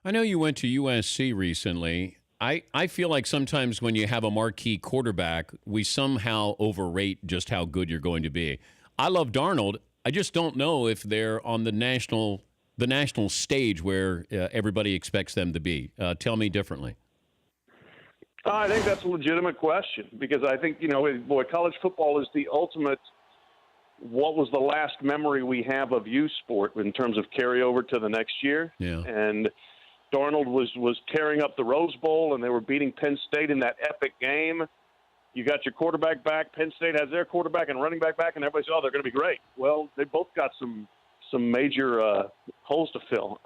I know you went to USC recently. I feel like sometimes when you have a marquee quarterback, we somehow overrate just how good you're going to be. I love Darnold. I just don't know if they're on the national stage where everybody expects them to be. Tell me differently. I think that's a legitimate question because I think, boy, college football is the ultimate. What was the last memory we have of youth sport in terms of carryover to the next year? Yeah. And Darnold was tearing up the Rose Bowl, and they were beating Penn State in that epic game. You got your quarterback back. Penn State has their quarterback and running back back, and everybody said, oh, they're going to be great. Well, they both got some major holes to fill.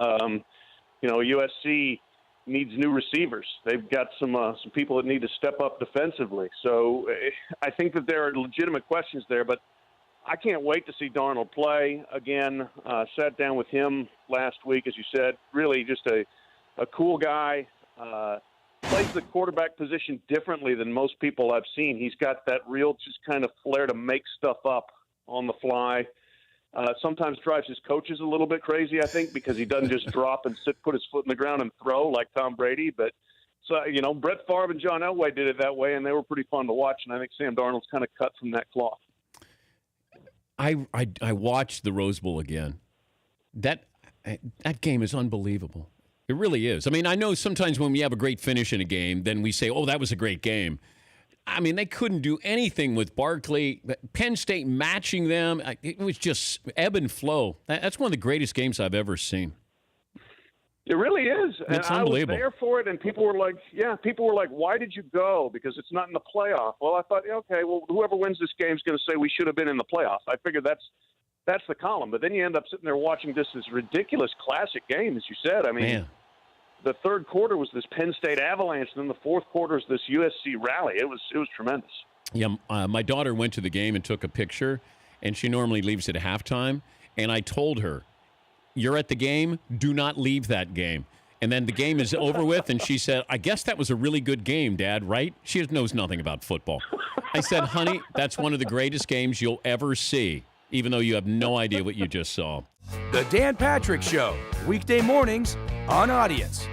USC needs new receivers. They've got some people that need to step up defensively. So I think that there are legitimate questions there, but I can't wait to see Darnold play again. Sat down with him last week, as you said. Really just a cool guy. Plays the quarterback position differently than most people I've seen. He's got that real just kind of flair to make stuff up on the fly. Sometimes drives his coaches a little bit crazy, I think, because he doesn't just drop and put his foot in the ground and throw like Tom Brady. But, Brett Favre and John Elway did it that way, and they were pretty fun to watch. And I think Sam Darnold's kind of cut from that cloth. I watched the Rose Bowl again. That game is unbelievable. It really is. I mean, I know sometimes when we have a great finish in a game, then we say, oh, that was a great game. I mean, they couldn't do anything with Barkley. Penn State matching them. It was just ebb and flow. That's one of the greatest games I've ever seen. It really is. It's and unbelievable. I was there for it, and people were like, why did you go? Because it's not in the playoff. Well, I thought, okay, well, whoever wins this game is going to say we should have been in the playoff. I figured that's the column. But then you end up sitting there watching this ridiculous classic game, as you said. I mean, Man. The third quarter was this Penn State avalanche, and then the fourth quarter is this USC rally. It was tremendous. Yeah, my daughter went to the game and took a picture, and she normally leaves at halftime. And I told her, you're at the game, do not leave that game. And then the game is over with, and she said, I guess that was a really good game, Dad, right? She knows nothing about football. I said, honey, that's one of the greatest games you'll ever see, even though you have no idea what you just saw. The Dan Patrick Show, weekday mornings on Audience.